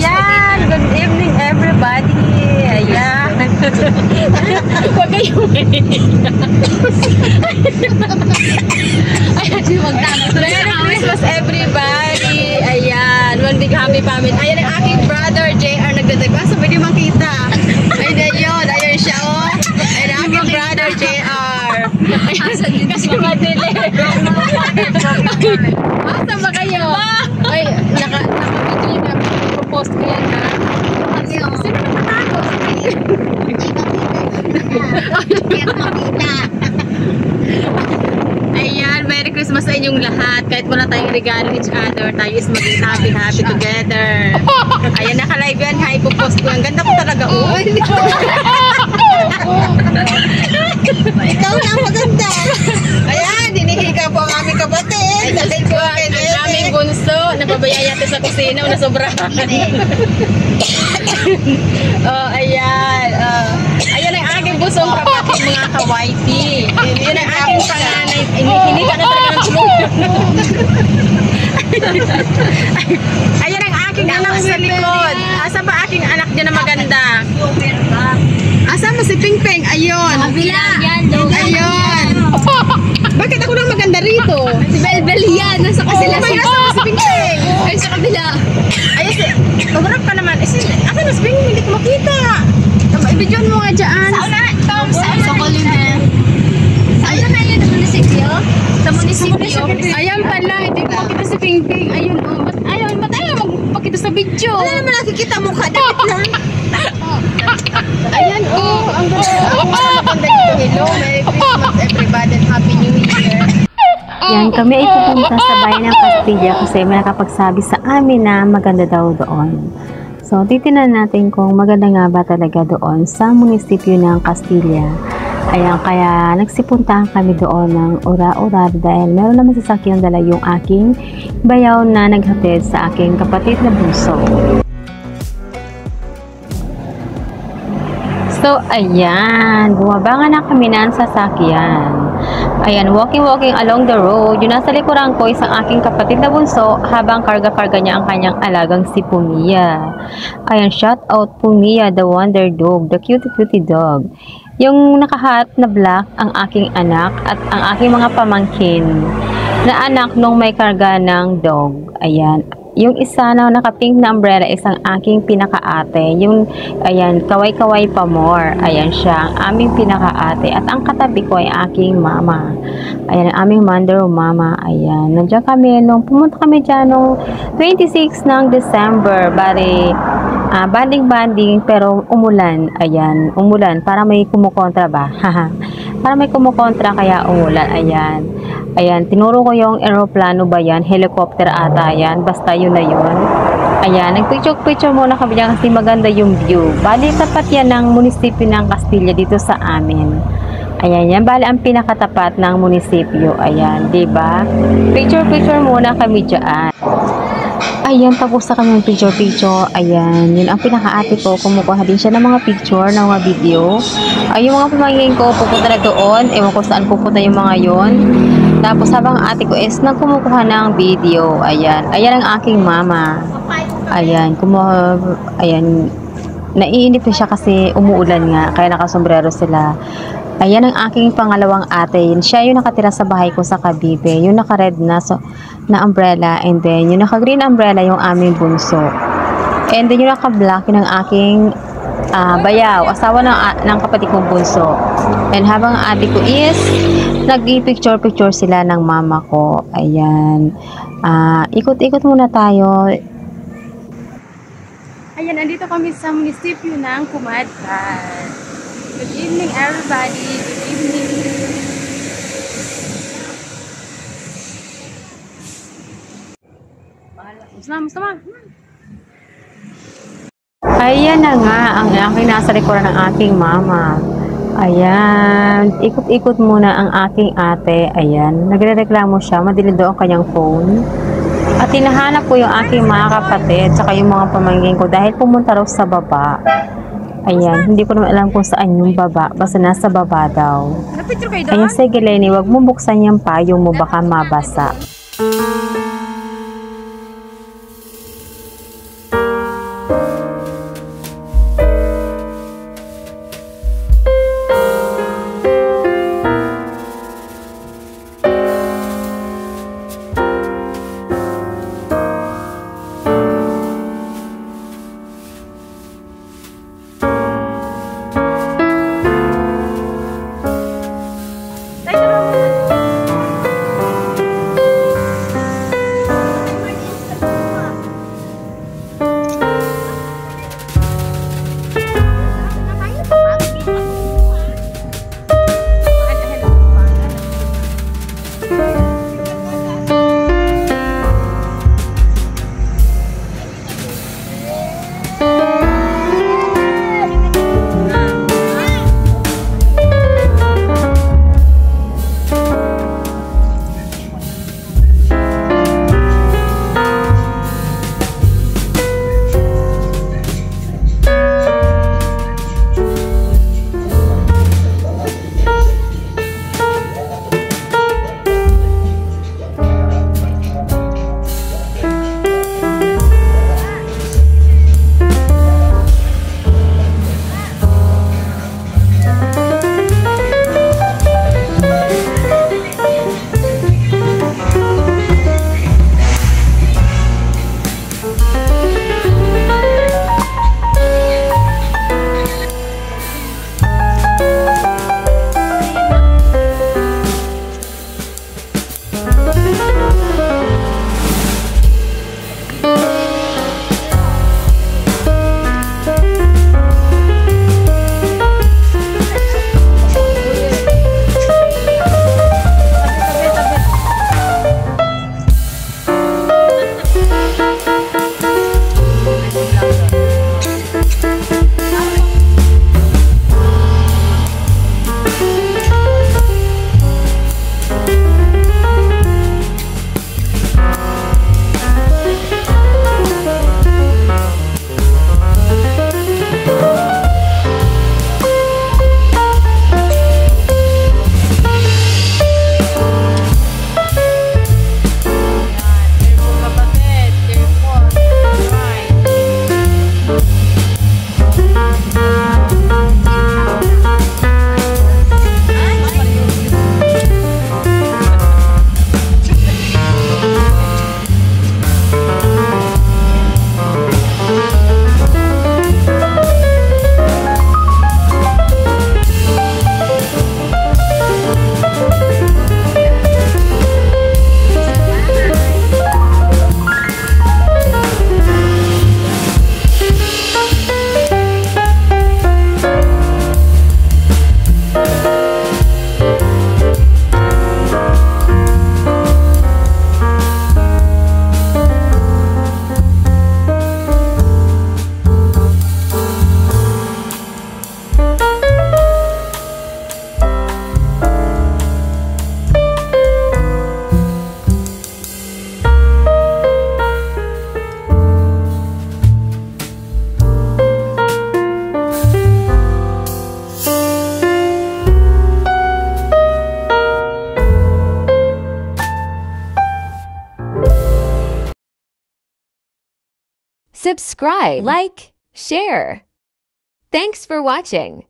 Ayan, good evening everybody. Ayan. Huwag kayo Merry Christmas everybody. Ayan, one big happy family. Ayan ang aking brother JR nagdadagwa. So pwede makita. Ayan yun, ayun siya oh. Ayan ang aking brother JR. Kasi madilim. Asa ba kayo? Ay, naka-video yun na. Post ko yan ha. Sino nakatakot? Ayan, Merry Christmas sa inyong lahat. Kahit wala tayong regalo each other, tayo is maging happy together. Ayan, naka-live yan. Hi, ipopost ko. Ang ganda ko talaga. Oh. Ikaw na maganda. Ayan, dinihiga po ang aming kapatid. Ang aming bunso. Napabayaya ito sa kusina. Nasobrahan. Oh, ayan. Ayan ang aking busong kapatid, mga ka-wifey. Yun ang aking panganay. Hindi ka na talaga ng tulog. Ayan ang aking anak sa likod. Asa ba aking anak dyan na maganda? Asa mo si Ping Ping? Ayun. Ayun. Bakit ako lang maganda rito? Si Belbel yan. Nasa kasila siya. Asa mo si Ping Ping? Ayun sa kabila. Ayun si... Magarap ka naman. Asa na si Ping Ping? Hindi ko makita. Ibidyon mo nga dyan. Sa Colina. Ayun na yun. Sa munisipyo? Sa munisipyo. Ayan pala. Hindi ko makita si Ping Ping. Ayun o. Ba't ayaw magpakita sa video? Wala naman nakikita mo ka. Dapat lang. Ayan o. Ang ganda dito. Hello. Merry Christmas everybody and Happy New Year. Yan, kami ay pupunta sa bayan ng Castilla kasi may nakapagsabi sa amin na maganda daw doon. So, titingnan natin kung maganda nga ba talaga doon sa munisipyo ng Castilla. Ayan, kaya nagsipuntahan kami doon ng ura-ura dahil meron naman sasakyang dala yung aking bayaw na naghatid sa aking kapatid na bunso. So, ayan, bumaba nga na kami ng sasakyan. Ayan, walking along the road. Yung nasa likuran ko isang aking kapatid na bunso habang karga-karga niya ang kanyang alagang si Pumia. Ayan, shout out Pumia, the wonder dog, the cutie dog. Yung nakahat na black ang aking anak at ang aking mga pamangkin na anak nung may karga ng dog. Ayan. Yung isa na naka-pink na umbrella, isang aking pinaka-ate. Yung, ayan, kaway-kaway pa more. Ayan siya, ang aming pinaka-ate. At ang katabi ko ay aking mama. Ayan, ang aming mother mama. Ayan, nandiyan kami, nung pumunta kami dyan nung 26 ng December. Bari, banding-banding, pero umulan. Ayan, umulan. Para may kumukontra ba? Para may kumukontra, kaya umulan. Ayan. Ayan, tinuro ko yung aeroplano ba yan? Helicopter ata yan. Basta yun na yun. Ayan, nagpicture muna kami dyan kasi maganda yung view. Bali, tapat yan ng munisipyo ng Castilla dito sa amin. Ayan, yan. Bali, ang pinakatapat ng munisipyo. Ayan, diba? Picture muna kami dyan. Ayan, tapos na kami ng picture. Ayan, yun ang pinaka-ate ko. Kumukuha din siya ng mga picture, ng mga video. Ay, yung mga pamangkin ko, pupunta na doon. Ewan ko saan pupunta yung mga yon. Tapos habang ate ko is kumukuha ng video. Ayan, ayan ang aking mama. Ayan, ayan, naiinip na siya kasi umuulan nga. Kaya nakasombrero sila. Ayan ang aking pangalawang ate. Siya yung nakatira sa bahay ko sa Cavite. Yung naka-red na umbrella. And then, yung naka-green umbrella yung aming bunso. And then, yung naka-black yung aking bayaw. Asawa ng kapatid kong bunso. And habang ate ko is nag-picture sila ng mama ko. Ayan. Ikot-ikot muna tayo. Ayan, andito kami sa munisipyo ng Kumadkan. Good evening everybody. Good evening. Musta. Ayan na nga ang aking nasa likuran ng aking mama. Ayan, ikot-ikot muna ang aking ate. Ayan, nagrereklamo siya, madilim daw ang kanyang phone. At hinahanap ko yung aking mga kapatid, saka yung mga pamangkin ko dahil pumunta raw sa baba. Ayan, hindi ko naman alam kung saan yung baba, basta nasa baba daw. Ayan, sige Lenny, wag mo buksan yung payong mo, baka mabasa. Subscribe, like, share. Thanks for watching.